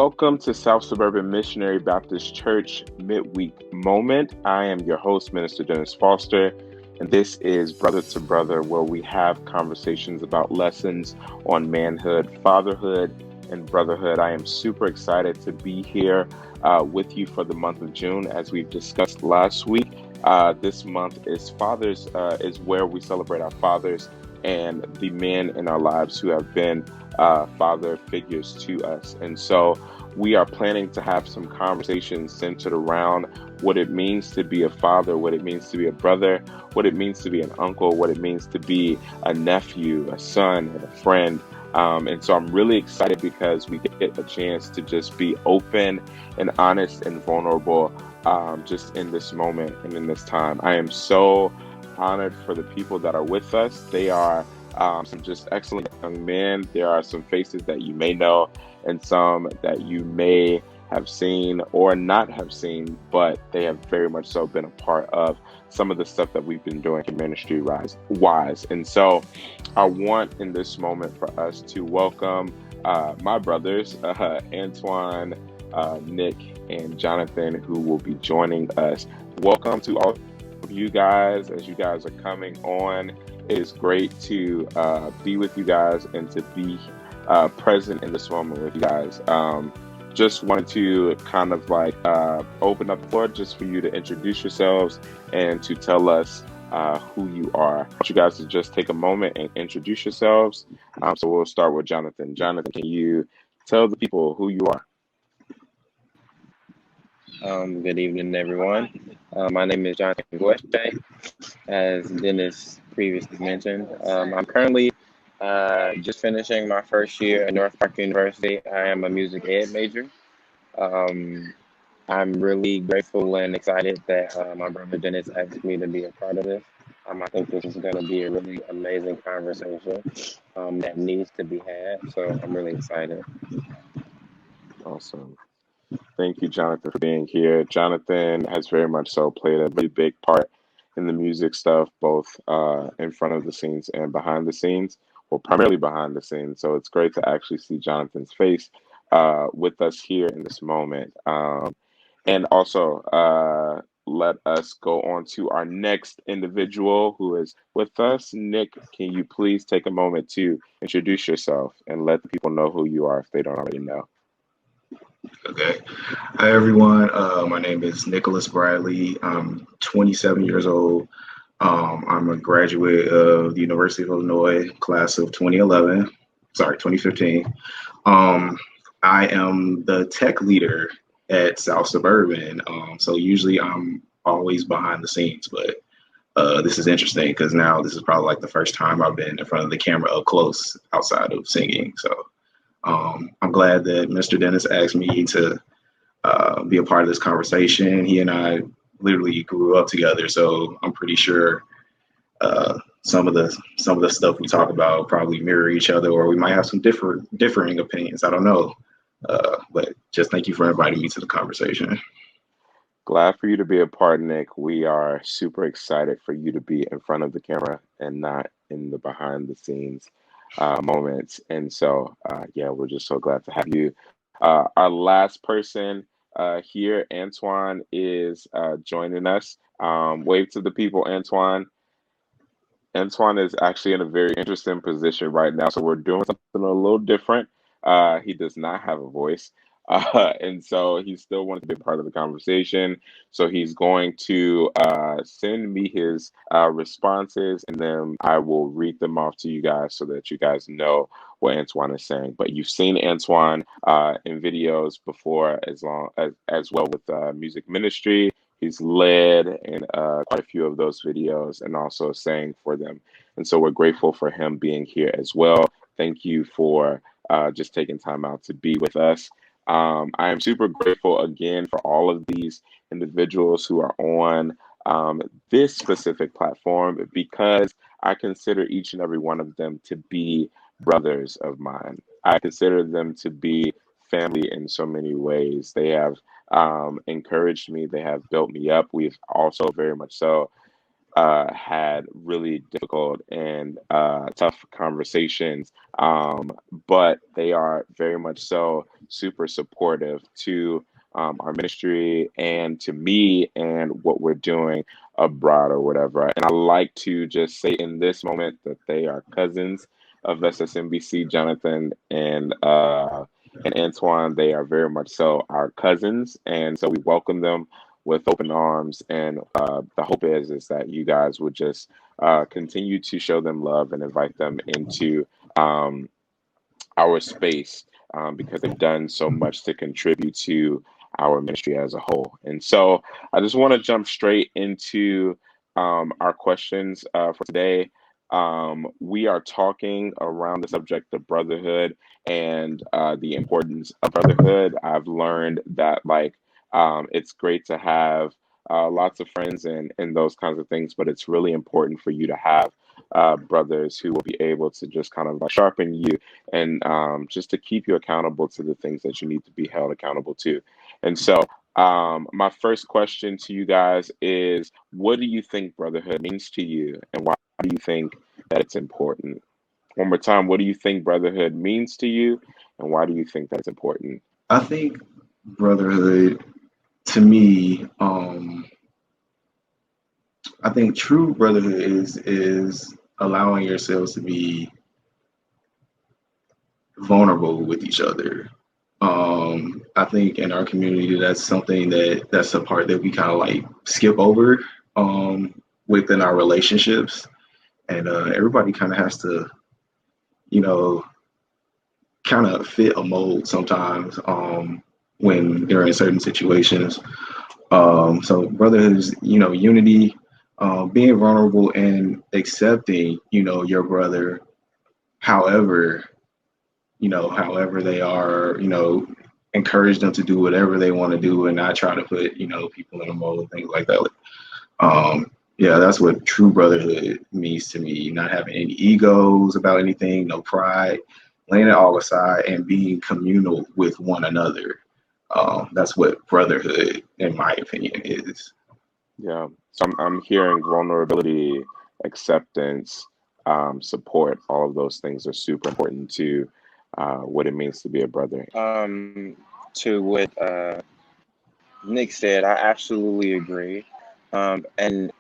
Welcome to South Suburban Missionary Baptist Church Midweek Moment. I am your host, Minister Dennis Foster, and this is Brother to Brother, where we have conversations about lessons on manhood, fatherhood, and brotherhood. I am super excited to be here with you for the month of June. As we've discussed last week, this month is Fathers, is where we celebrate our fathers and the men in our lives who have been father figures to us. And so we are planning to have some conversations centered around what it means to be a father, what it means to be a brother, what it means to be an uncle, what it means to be a nephew, a son, and a friend. And so I'm really excited because we get a chance to just be open and honest and vulnerable just in this moment and in this time. I am so honored for the people that are with us. They are some just excellent young men. There are some faces that you may know and some that you may have seen or not have seen, but they have very much so been a part of some of the stuff that we've been doing in ministry wise. And so I want in this moment for us to welcome my brothers, Antoine, Nick, and Jonathan, who will be joining us. Welcome to all of you guys as you guys are coming on. It is great to be with you guys and to be present in this moment with you guys. Just wanted to kind of like open up the floor just for you to introduce yourselves and to tell us who you are. I want you guys to just take a moment and introduce yourselves. So we'll start with Jonathan. Jonathan, can you tell the people who you are? Good evening, everyone. My name is Jonathan Guesche. As Dennis previously mentioned, I'm currently just finishing my first year at North Park University. I am a music ed major. Um, I'm really grateful and excited that my brother Dennis asked me to be a part of this. I think this is going to be a really amazing conversation that needs to be had. So I'm really excited. Awesome. Thank you, Jonathan, for being here. Jonathan has very much so played a really big part in the music stuff, both in front of the scenes and behind the scenes, well, primarily behind the scenes. So it's great to actually see Jonathan's face with us here in this moment. And also, let us go on to our next individual who is with us. Nick, can you please take a moment to introduce yourself and let the people know who you are if they don't already know? Okay. Hi, everyone. My name is Nicholas Bradley. I'm 27 years old. I'm a graduate of the University of Illinois, class of 2015. I am the tech leader at South Suburban. So usually I'm always behind the scenes, but this is interesting because now this is probably like the first time I've been in front of the camera up close outside of singing. So I'm glad that Mr. Dennis asked me to be a part of this conversation. He and I literally grew up together, so I'm pretty sure some of the stuff we talk about probably mirror each other, or we might have some differing opinions. I don't know, but just thank you for inviting me to the conversation. Glad for you to be a part, Nick. We are super excited for you to be in front of the camera and not in the behind the scenes moments. And so, yeah, we're just so glad to have you. Our last person here, Antoine, is joining us. Wave to the people, Antoine. Antoine is actually in a very interesting position right now. So we're doing something a little different. He does not have a voice. And so he still wants to be a part of the conversation. So he's going to send me his responses, and then I will read them off to you guys so that you guys know what Antoine is saying. But you've seen Antoine in videos before, as well with music ministry. He's led in quite a few of those videos and also sang for them. And so we're grateful for him being here as well. Thank you for just taking time out to be with us. I am super grateful again for all of these individuals who are on this specific platform because I consider each and every one of them to be brothers of mine. I consider them to be family in so many ways. They have encouraged me, they have built me up. We've also very much so had really difficult and tough conversations, but they are very much so super supportive to our ministry and to me and what we're doing abroad or whatever. And I like to just say in this moment that they are cousins of SSNBC, Jonathan and Antoine. They are very much so our cousins, and so we welcome them with open arms. And the hope is that you guys would just continue to show them love and invite them into um, our space because they've done so much to contribute to our ministry as a whole. And so I just want to jump straight into our questions for today. We are talking around the subject of brotherhood and the importance of brotherhood. I've learned that it's great to have lots of friends and those kinds of things, but it's really important for you to have brothers who will be able to just kind of like sharpen you and just to keep you accountable to the things that you need to be held accountable to. And so, my first question to you guys is, what do you think brotherhood means to you, and why do you think that it's important? One more time, what do you think brotherhood means to you, and why do you think that's important? I think brotherhood to me, I think true brotherhood is allowing yourselves to be vulnerable with each other. I think in our community, that's something that's a part that we kind of like skip over within our relationships, and everybody kind of has to, you know, kind of fit a mold sometimes when they're in certain situations. So brotherhood is, unity, being vulnerable and accepting, your brother, however, however they are, encourage them to do whatever they want to do and not try to put, people in a mold, things like that. Yeah, that's what true brotherhood means to me. Not having any egos about anything, no pride, laying it all aside and being communal with one another. That's what brotherhood, in my opinion, is. Yeah. So I'm hearing vulnerability, acceptance, support. All of those things are super important to what it means to be a brother. To what Nick said, I absolutely agree. And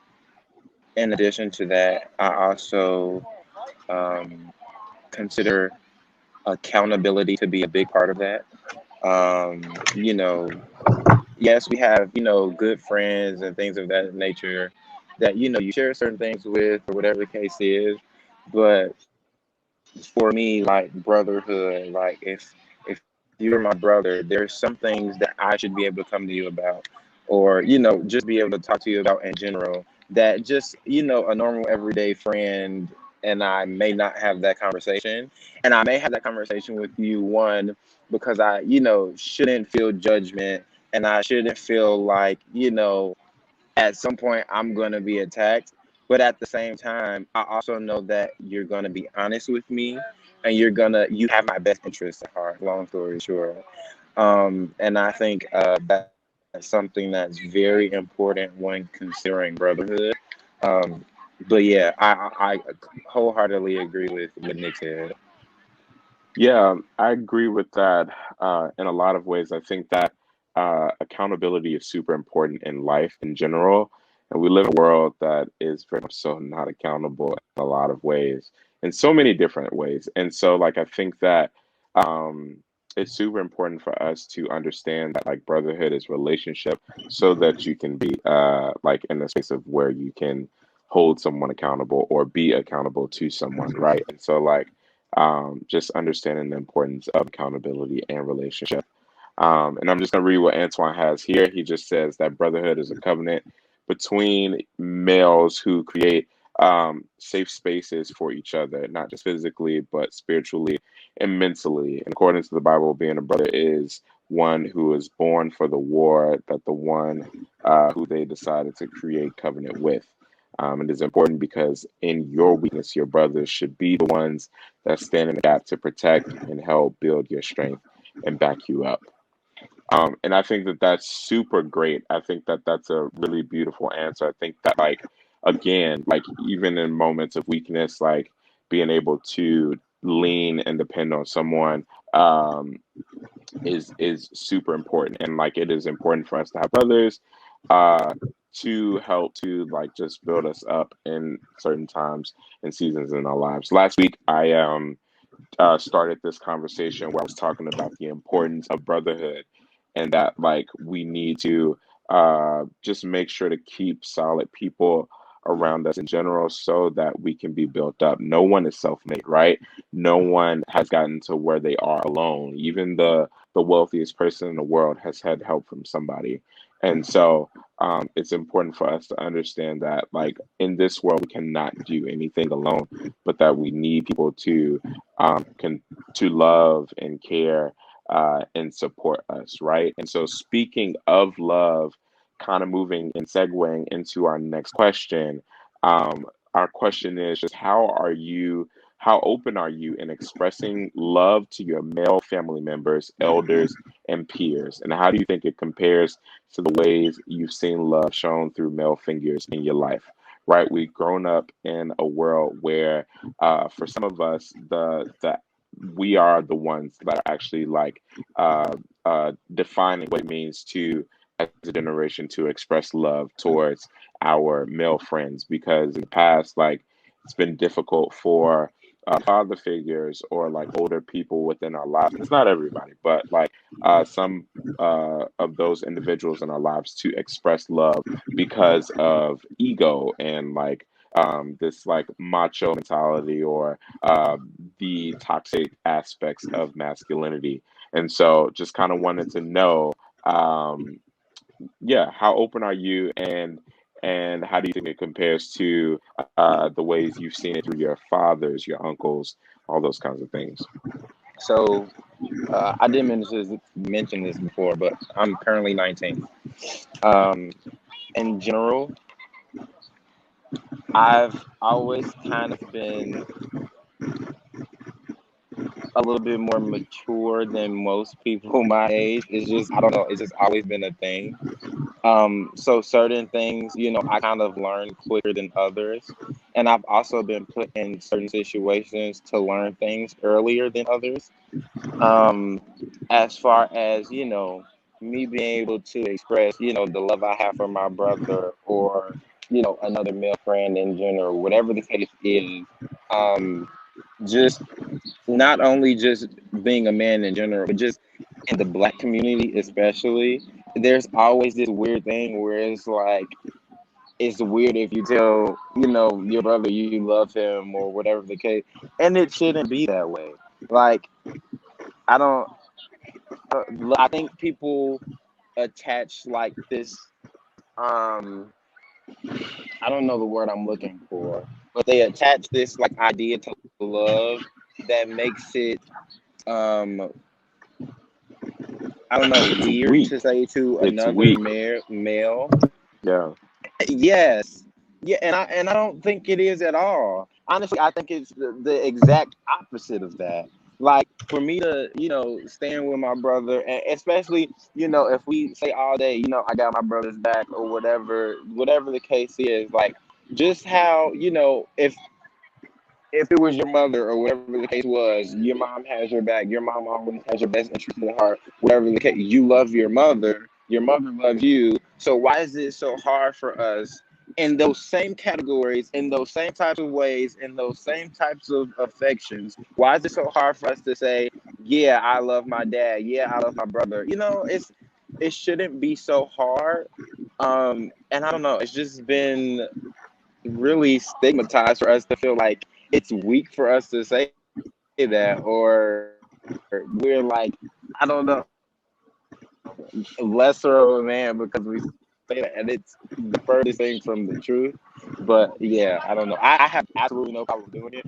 in addition to that, I also um, consider accountability to be a big part of that. You know, yes, we have, good friends and things of that nature that, you share certain things with or whatever the case is. But for me, like brotherhood, like if you're my brother, there's some things that I should be able to come to you about, or just be able to talk to you about in general. That just a normal everyday friend and I may not have that conversation, and I may have that conversation with you one because I shouldn't feel judgment, and I shouldn't feel like at some point I'm going to be attacked. But at the same time, I also know that you're going to be honest with me and you have my best interests at heart, long story short. And I think that's something that's very important when considering brotherhood. Um, but yeah, I wholeheartedly agree with what Nick said. Yeah, I agree with that in a lot of ways. I think that accountability is super important in life in general. And we live in a world that is very much so not accountable in a lot of ways, in so many different ways. And so, like, I think that um, it's super important for us to understand that, like, brotherhood is relationship so that you can be, like, in a space of where you can hold someone accountable or be accountable to someone, right? And so, like, just understanding the importance of accountability and relationship. And I'm just going to read what Antoine has here. He just says that brotherhood is a covenant between males who create safe spaces for each other, not just physically, but spiritually and mentally. And according to the Bible, being a brother is one who is born for the war that the one who they decided to create covenant with. It is important because in your weakness, your brothers should be the ones that stand in the gap to protect and help build your strength and back you up. And I think that that's super great. I think that that's a really beautiful answer. I think that, like, again, like, even in moments of weakness, like, being able to lean and depend on someone, um, is super important, and like it is important for us to have brothers uh to help to like just build us up in certain times and seasons in our lives. Last week I started this conversation where I was talking about the importance of brotherhood, and that like we need to just make sure to keep solid people around us in general so that we can be built up. No one is self-made, right? No one has gotten to where they are alone. Even the wealthiest person in the world has had help from somebody. And so it's important for us to understand that like in this world we cannot do anything alone, but that we need people can to love and care and support us, right? And so, speaking of love, kind of moving and segueing into our next question, our question is just how open are you in expressing love to your male family members, elders, and peers? And how do you think it compares to the ways you've seen love shown through male figures in your life? Right, we've grown up in a world where for some of us, the we are the ones that are actually like defining what it means to, as a generation, to express love towards our male friends. Because in the past, like it's been difficult for father figures or like older people within our lives. It's not everybody, but like some of those individuals in our lives to express love because of ego and like this like macho mentality or the toxic aspects of masculinity. And so just kind of wanted to know, um, yeah, how open are you, and how do you think it compares to the ways you've seen it through your fathers, your uncles, all those kinds of things? So I did mention this before, but I'm currently 19. Um, in general, I've always kind of been a little bit more mature than most people my age. It's just, I don't know, it's just always been a thing. So certain things, I kind of learn quicker than others. And I've also been put in certain situations to learn things earlier than others. Um, as far as, me being able to express, the love I have for my brother or, another male friend in general, whatever the case is, um, just not only just being a man in general, but just in the black community especially, there's always this weird thing where it's like it's weird if you tell, your brother you love him or whatever the case, and it shouldn't be that way. Like I don't, I think people attach like this. Um, I don't know the word I'm looking for, but they attach this like idea to love that makes it um I don't know, It's weird weak. to say to It's another weak. male. Yeah. Yes. Yeah, and I don't think it is at all. Honestly, I think it's the exact opposite of that. Like for me to, stand with my brother, and especially, if we say all day, I got my brother's back or whatever the case is, like just how, if it was your mother or whatever the case was, your mom has your back. Your mom always has your best interest in heart. Whatever the case, you love your mother loves you. So why is it so hard for us in those same categories, in those same types of ways, in those same types of affections? Why is it so hard for us to say, yeah, I love my dad. Yeah, I love my brother. It shouldn't be so hard. And I don't know. It's just been really stigmatized for us to feel like it's weak for us to say that, or we're like, I don't know, lesser of a man because we say that, and it's the furthest thing from the truth. But yeah, I don't know. I have absolutely no problem doing it.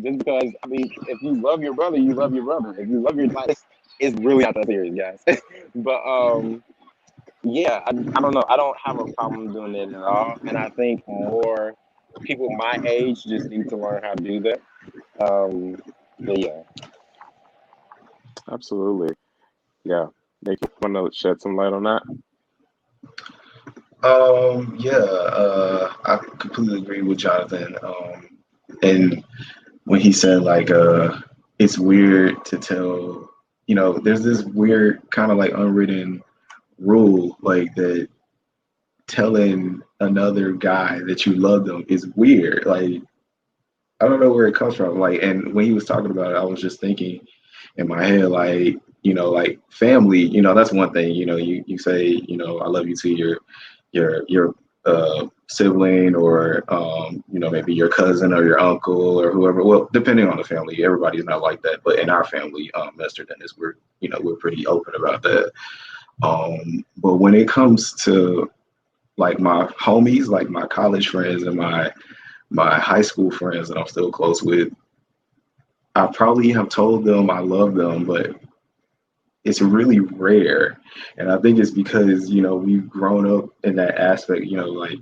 Just because I mean, if you love your brother, you love your brother. If you love your dad, it's really not that serious, guys. But yeah, I don't know. I don't have a problem doing it at all, and I think more people my age just need to learn how to do that. But yeah, Absolutely. Yeah. Nick, you want to shed some light on that? Yeah, I completely agree with Jonathan. And when he said like, it's weird to tell. there's this weird kind of like unwritten rule, like that telling another guy that you love them is weird. Like, I don't know where it comes from. Like, and when he was talking about it, I was just thinking in my head, like, like family, that's one thing, you say, I love you to your sibling, or maybe your cousin or your uncle or whoever. Well, depending on the family, everybody's not like that. But in our family, Mr. Dennis, we're pretty open about that. But when it comes to like my homies, like my college friends and my high school friends that I'm still close with, I probably have told them I love them, but it's really rare. And I think it's because, we've grown up in that aspect, like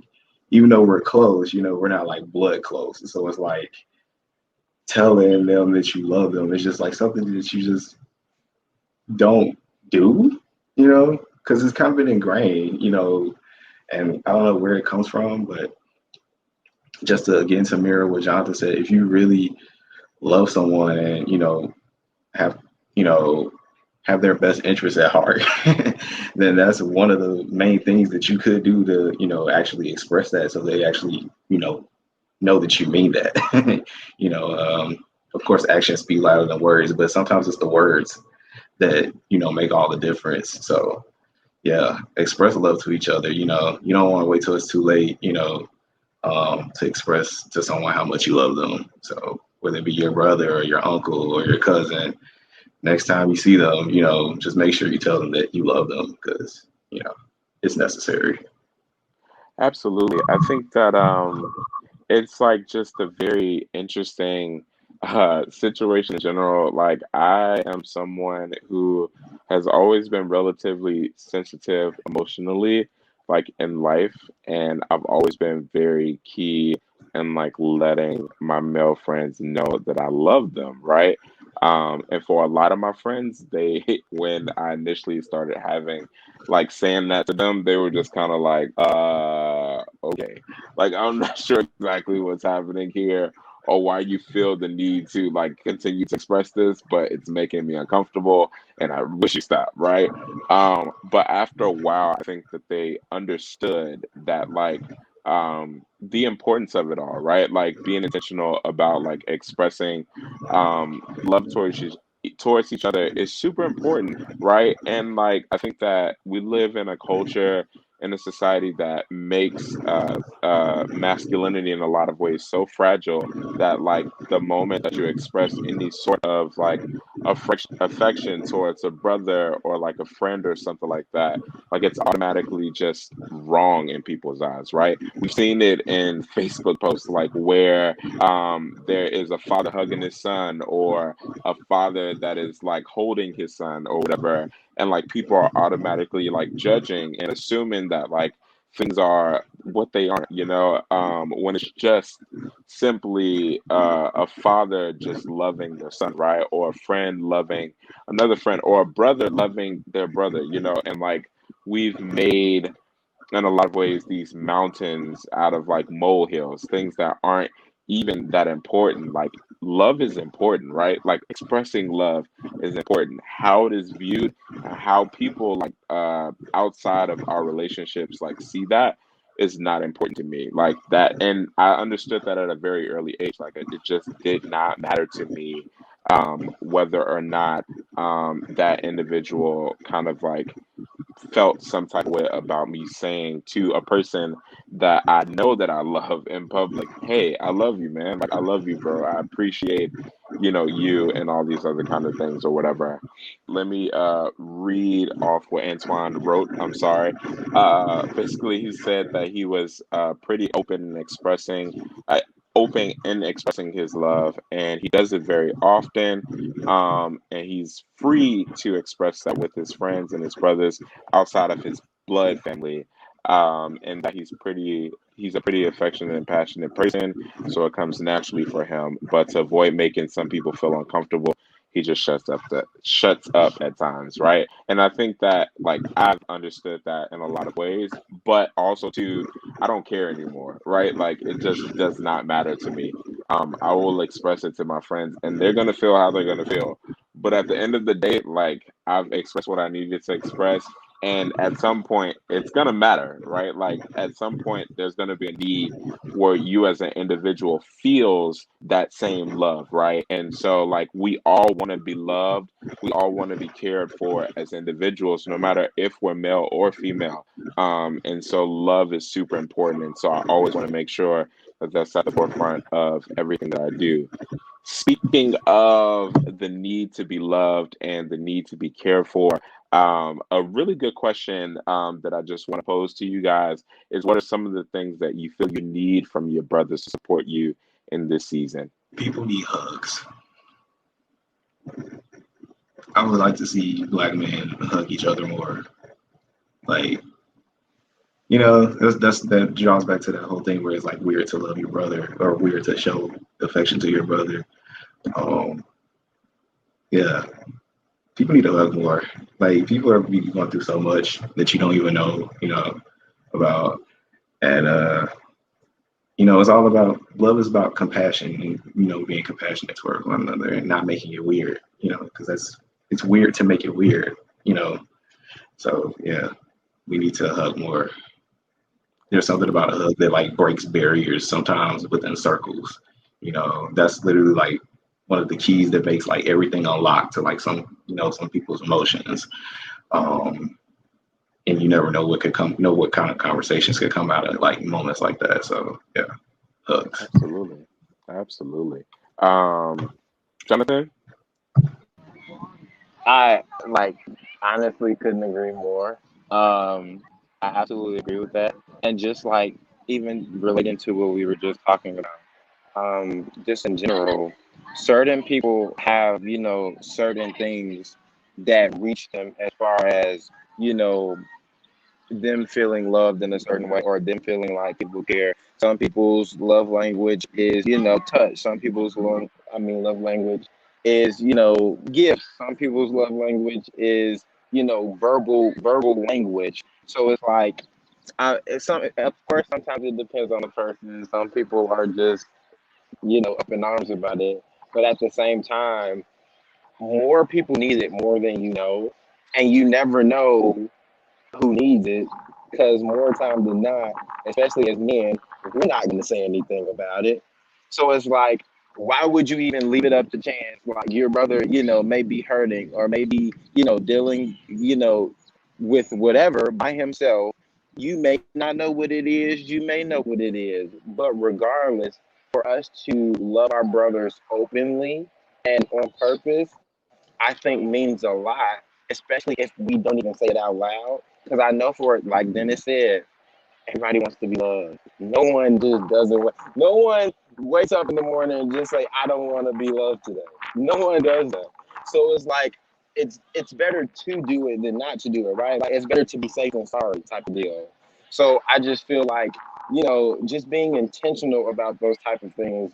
even though we're close, we're not like blood close. So it's like telling them that you love them. It's just like something that you just don't do, because it's kind of been ingrained, and I don't know where it comes from, but just to again to mirror what Jonathan said, if you really love someone and have you know have their best interests at heart, then that's one of the main things that you could do to actually express that, so they actually know that you mean that. Of course, actions speak louder than words, but sometimes it's the words that make all the difference. So yeah, express love to each other. You don't want to wait till it's too late. To express to someone how much you love them. So whether it be your brother or your uncle or your cousin, next time you see them, just make sure you tell them that you love them, because it's necessary. Absolutely. I think that it's like just a very interesting situation in general. Like I am someone who has always been relatively sensitive emotionally, like in life, and I've always been very key in like letting my male friends know that I love them, right? And for a lot of my friends, they when I initially started having like saying that to them, they were just kind of like, okay. Like I'm not sure exactly what's happening here or why you feel the need to like continue to express this, but it's making me uncomfortable and I wish you stop, right? But after a while, I think that they understood that like the importance of it all, right? Like being intentional about like expressing love towards each other is super important, right? And like I think that we live in a culture in a society that makes masculinity in a lot of ways so fragile that like the moment that you express any sort of like affection towards a brother or like a friend or something like that, like it's automatically just wrong in people's eyes, right? We've seen it in Facebook posts like where there is a father hugging his son or a father that is like holding his son or whatever, and like people are automatically like judging and assuming that like things are what they aren't, when it's just simply a father just loving their son, right? Or a friend loving another friend, or a brother loving their brother, and like we've made in a lot of ways these mountains out of like molehills, things that aren't even that important. Like love is important, right? Like expressing love is important. How it is viewed and how people like outside of our relationships like see that is not important to me. Like that, and I understood that at a very early age. Like it just did not matter to me whether or not that individual kind of like felt some type of way about me saying to a person that I know that I love in public, hey, I love you, man. Like, I love you, bro. I appreciate, you and all these other kind of things or whatever. Let me read off what Antoine wrote. I'm sorry. Basically, he said that he was pretty open in expressing his love, and he does it very often. And he's free to express that with his friends and his brothers outside of his blood family. And that he's a pretty affectionate and passionate person, so it comes naturally for him. But to avoid making some people feel uncomfortable, he just shuts up at times, right? And I think that like I've understood that in a lot of ways, but also too, I don't care anymore, right? Like it just does not matter to me. I will express it to my friends, and they're gonna feel how they're gonna feel. But at the end of the day, like I've expressed what I needed to express. And at some point, it's going to matter, right? Like at some point, there's going to be a need where you as an individual feels that same love, right? And so, like, we all want to be loved. We all want to be cared for as individuals, no matter if we're male or female. And so love is super important. And so I always want to make sure that that's at the forefront of everything that I do. Speaking of the need to be loved and the need to be cared for, a really good question that I just want to pose to you guys is what are some of the things that you feel you need from your brothers to support you in this season? People need hugs. I would like to see black men hug each other more. Like, that draws back to that whole thing where it's like weird to love your brother or weird to show affection to your brother. Um, yeah, people need to hug more. Like people are going through so much that you don't even know, about. And it's all about love is about compassion and being compassionate toward one another and not making it weird, because it's weird to make it weird, you know. So yeah, we need to hug more. There's something about a hug that like breaks barriers sometimes within circles. That's literally like one of the keys that makes like everything unlock to like some people's emotions. Um, and you never know what could come, what kind of conversations could come out of like moments like that. So yeah, hugs. Absolutely. Absolutely. Jonathan? I like honestly couldn't agree more. I absolutely agree with that. And just like even relating to what we were just talking about, just in general, certain people have, certain things that reach them as far as, you know, them feeling loved in a certain way or them feeling like people care. Some people's love language is, touch. Some people's love language is, gifts. Some people's love language is, verbal language. So it's like of course sometimes it depends on the person. Some people are just, up in arms about it. But at the same time, more people need it more than you know. And you never know who needs it, because more time than not, especially as men, we're not going to say anything about it. So it's like, why would you even leave it up to chance? Like your brother, may be hurting or maybe, dealing, with whatever by himself. You may not know what it is, you may know what it is, but regardless, for us to love our brothers openly and on purpose, I think means a lot, especially if we don't even say it out loud. Because I know for it, like Dennis said, everybody wants to be loved. No one just doesn't. No one wakes up in the morning and just say, "I don't want to be loved today." No one does that. So it's like it's better to do it than not to do it, right? Like it's better to be safe than sorry type of deal. So I just feel like just being intentional about those type of things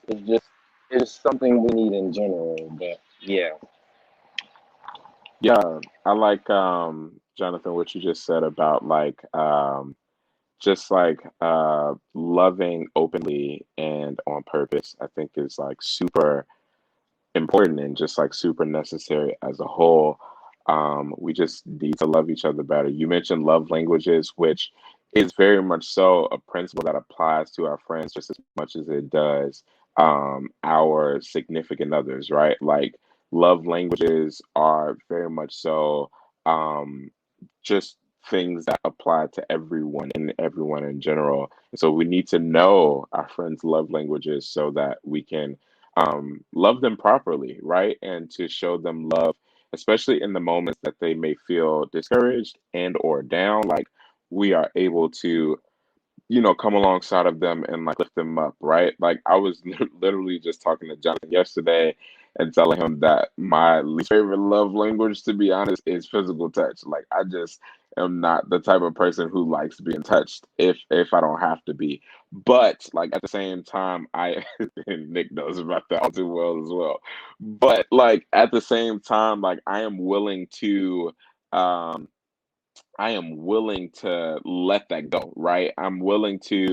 is something we need in general. But yeah. Yeah, I like Jonathan what you just said about like just like loving openly and on purpose. I think is like super important and just like super necessary as a whole. We just need to love each other better. You mentioned love languages, which is very much so a principle that applies to our friends just as much as it does our significant others, right? Like love languages are very much so just things that apply to everyone and everyone in general. And so we need to know our friends' love languages so that we can love them properly, right? And to show them love, especially in the moments that they may feel discouraged and or down, like we are able to come alongside of them and like lift them up, right? Like I was literally just talking to Jonathan yesterday and telling him that my least favorite love language, to be honest, is physical touch. Like I just am not the type of person who likes being touched if I don't have to be. But like at the same time, I and Nick knows about that all too well as well. But like at the same time, like um I am willing to let that go, right? I'm willing to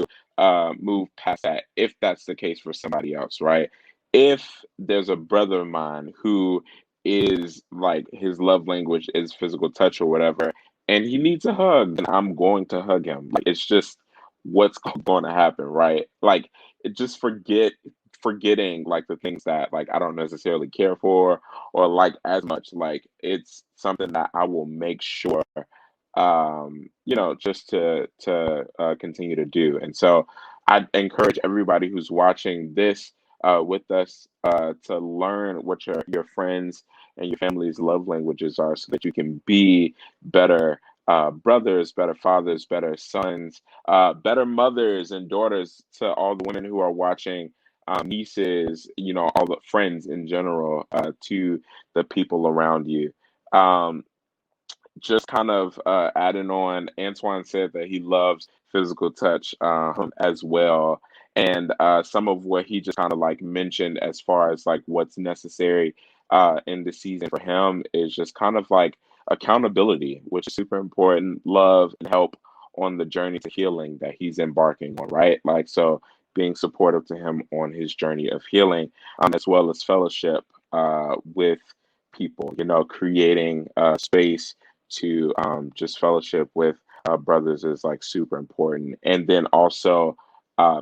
move past that if that's the case for somebody else, right? If there's a brother of mine who is like his love language is physical touch or whatever, and he needs a hug, then I'm going to hug him. Like it's just what's going to happen, right? Like it just forgetting like the things that like I don't necessarily care for or like as much. Like it's something that I will make sure just to continue to do. And so I encourage everybody who's watching this with us to learn what your friends and your family's love languages are so that you can be better brothers, better fathers, better sons, better mothers and daughters to all the women who are watching, nieces, all the friends in general, to the people around you. Um, just kind of adding on, Antoine said that he loves physical touch as well. And some of what he just kind of like mentioned as far as like what's necessary in the season for him is just kind of like accountability, which is super important, love and help on the journey to healing that he's embarking on, right? Like, so being supportive to him on his journey of healing, as well as fellowship with people, creating space to just fellowship with brothers is like super important. And then also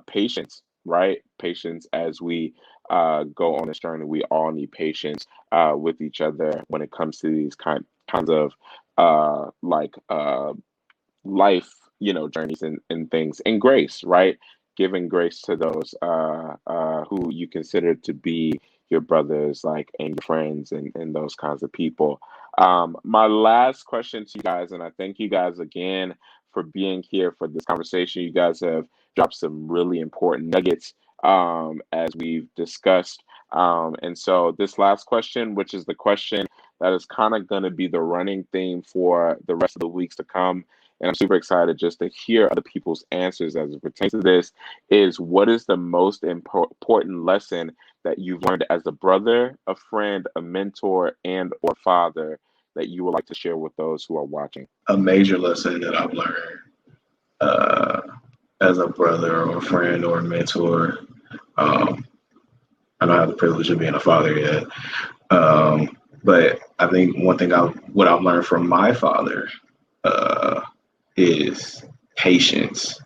patience, right? Patience as we go on this journey. We all need patience with each other when it comes to these kinds of life, journeys and things, and grace, right? Giving grace to those who you consider to be your brothers, like, and your friends, and those kinds of people. My last question to you guys, and I thank you guys again for being here for this conversation. You guys have dropped some really important nuggets as we've discussed. And so, this last question, which is the question that is kind of going to be the running theme for the rest of the weeks to come, and I'm super excited just to hear other people's answers as it pertains to this, is what is the most important lesson that you've learned as a brother, a friend, a mentor, and or father that you would like to share with those who are watching? A major lesson that I've learned uh, as a brother or a friend or a mentor. Um, I don't have the privilege of being a father yet, but I think one thing what I've learned from my father uh, is patience,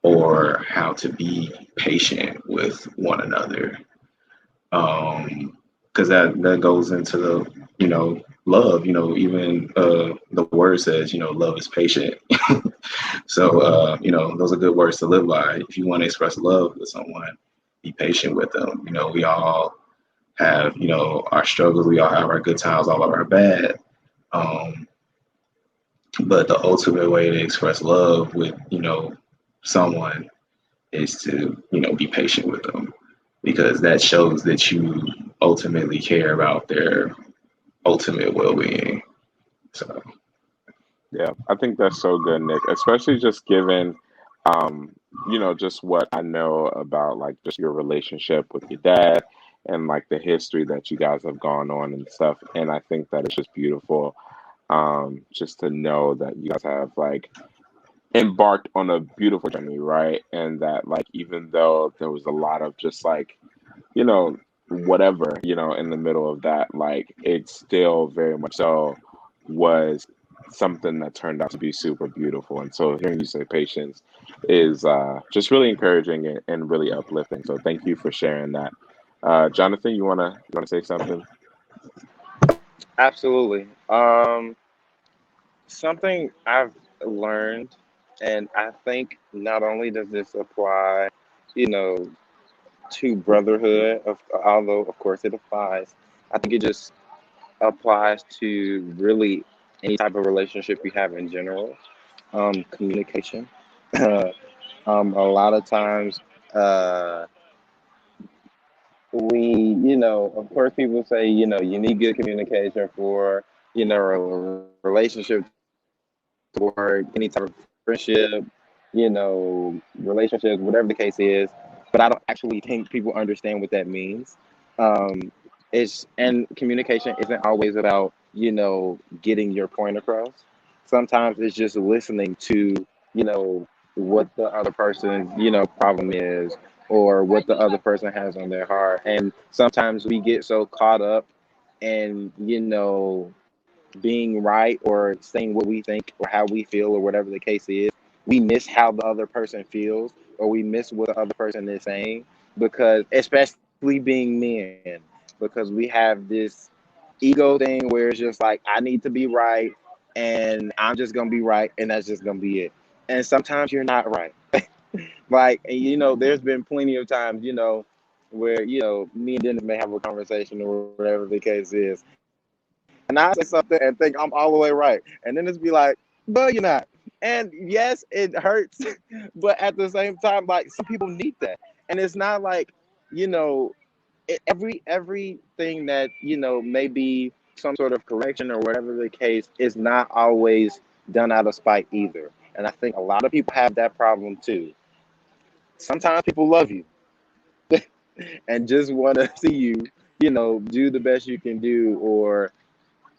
or how to be patient with one another. Because that goes into the love. Even the word says love is patient. So those are good words to live by. If you want to express love with someone, be patient with them. We all have our struggles. We all have our good times, all of our bad. Um, but the ultimate way to express love with someone is to be patient with them, because that shows that you ultimately care about their ultimate well-being. So Yeah, I think that's so good, Nick, especially just given, um, just what I know about like just your relationship with your dad and like the history that you guys have gone on and stuff. And I think that it's just beautiful, just to know that you guys have like embarked on a beautiful journey, right? And that like even though there was a lot of just like, you know, whatever, in the middle of that, like it still very much so was something that turned out to be super beautiful. And so hearing you say patience is just really encouraging and really uplifting. So thank you for sharing that. Jonathan, you wanna say something? Absolutely. Something I've learned, and I think not only does this apply, you know, to brotherhood, although of course it applies, I think it just applies to really any type of relationship we have in general. Communication. A lot of times, uh, of course, people say, you need good communication for, a relationship to work, any type of friendship, relationships, whatever the case is. But I don't actually think people understand what that means. Um, and communication isn't always about, getting your point across. Sometimes it's just listening to, you know, what the other person's, problem is, or what the other person has on their heart. And sometimes we get so caught up and being right or saying what we think or how we feel or whatever the case is, we miss how the other person feels or we miss what the other person is saying, because especially being men, because we have this ego thing where it's just like, I need to be right and I'm just gonna be right and that's just gonna be it. And sometimes you're not right. Like, and there's been plenty of times, where, me and Dennis may have a conversation or whatever the case is, and I say something and think I'm all the way right. And then it's be like, but you're not. And yes, it hurts, but at the same time, like, some people need that. And it's not like, you know, everything that, may be some sort of correction or whatever the case is not always done out of spite either. And I think a lot of people have that problem too. Sometimes people love you and just want to see you, do the best you can do, or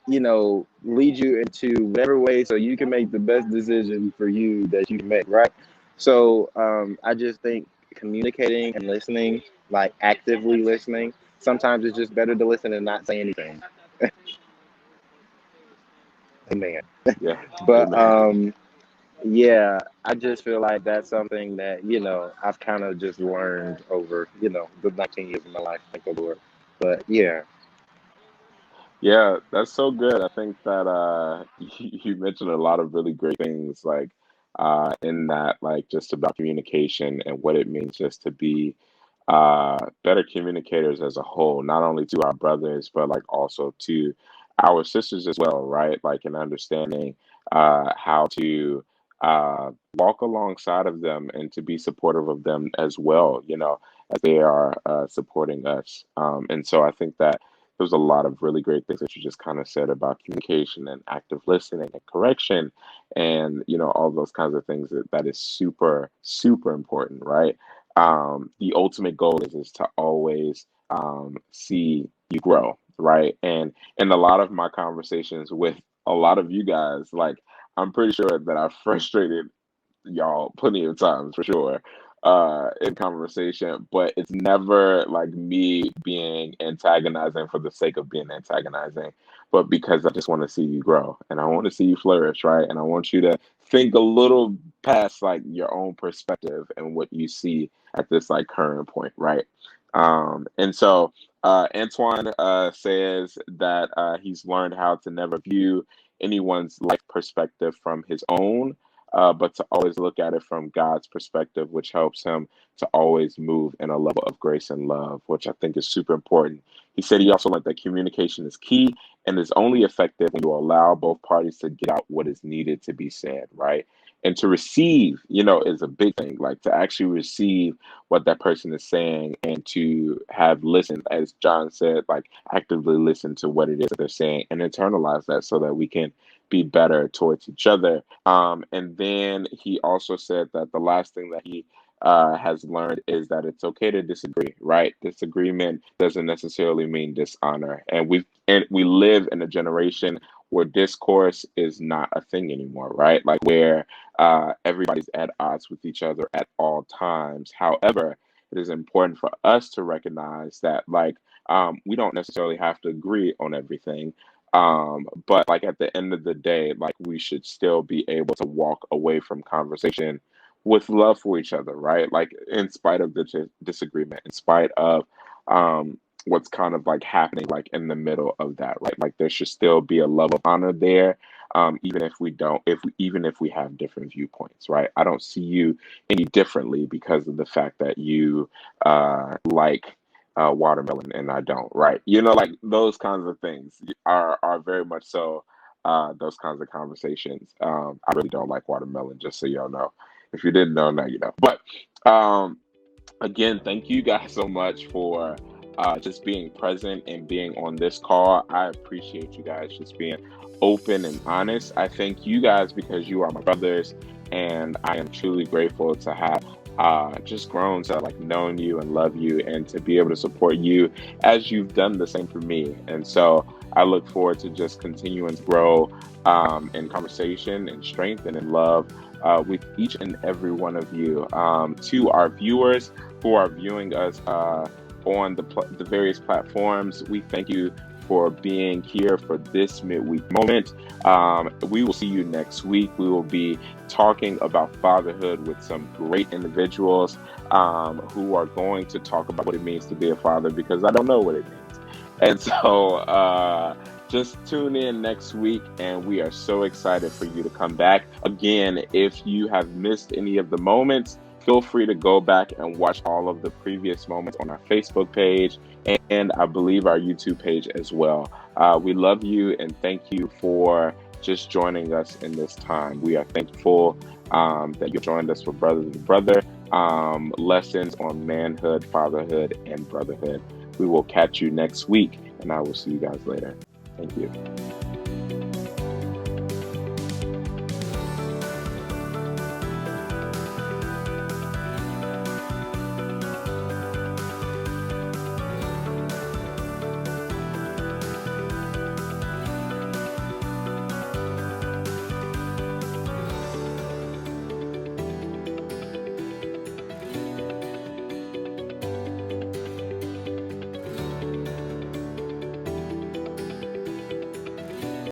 lead you into whatever way so you can make the best decision for you that you can make, right? So I just think communicating and listening, like actively listening, sometimes it's just better to listen and not say anything. Amen. Yeah. But Amen. yeah, I just feel like that's something that, I've kind of just learned over, the 19 years of my life, thank the Lord. But yeah. Yeah, that's so good. I think that you mentioned a lot of really great things, like in that, like just about communication and what it means just to be better communicators as a whole, not only to our brothers, but like also to our sisters as well, right? Like in understanding how to walk alongside of them and to be supportive of them as well, as they are supporting us. And so I think that there's a lot of really great things that you just kind of said about communication and active listening and correction and all those kinds of things that is super super important, right? The ultimate goal is to always see you grow, right? And in a lot of my conversations with a lot of you guys, like I'm pretty sure that I've frustrated y'all plenty of times for sure in conversation, but it's never like me being antagonizing for the sake of being antagonizing, but because I just want to see you grow and I want to see you flourish, right? And I want you to think a little past like your own perspective and what you see at this like current point, right? And so Antoine says that he's learned how to never view anyone's life perspective from his own, but to always look at it from God's perspective, which helps him to always move in a level of grace and love, which I think is super important. He said he also learned that communication is key and is only effective when you allow both parties to get out what is needed to be said, right? And to receive, is a big thing. Like to actually receive what that person is saying and to have listened, as John said, like actively listen to what it is that they're saying and internalize that so that we can be better towards each other. And then he also said that the last thing that he has learned is that it's okay to disagree, right? Disagreement doesn't necessarily mean dishonor, and we live in a generation where discourse is not a thing anymore, right? Like where everybody's at odds with each other at all times. However, it is important for us to recognize that, like, we don't necessarily have to agree on everything. But like at the end of the day, like we should still be able to walk away from conversation with love for each other, right? Like in spite of the disagreement, in spite of what's kind of like happening like in the middle of that, right? Like there should still be a level of honor there, even if we don't, even if we have different viewpoints, right? I don't see you any differently because of the fact that you like watermelon and I don't, right? Like those kinds of things are very much so those kinds of conversations. I really don't like watermelon, just so y'all know. If you didn't know, now you know. But um, again, thank you guys so much for just being present and being on this call. I appreciate you guys just being open and honest. I thank you guys because you are my brothers, and I am truly grateful to have just grown to like knowing you and love you and to be able to support you as you've done the same for me. And so I look forward to just continuing to grow in conversation and strength and in love with each and every one of you. To our viewers who are viewing us on the various platforms, we thank you for being here for this midweek moment. We will see you next week. We will be talking about fatherhood with some great individuals who are going to talk about what it means to be a father, because I don't know what it means. And so just tune in next week, and we are so excited for you to come back. Again, if you have missed any of the moments, feel free to go back and watch all of the previous moments on our Facebook page and I believe our YouTube page as well. We love you and thank you for just joining us in this time. We are thankful that you joined us for Brother to Brother lessons on manhood, fatherhood, and brotherhood. We will catch you next week, and I will see you guys later. Thank you.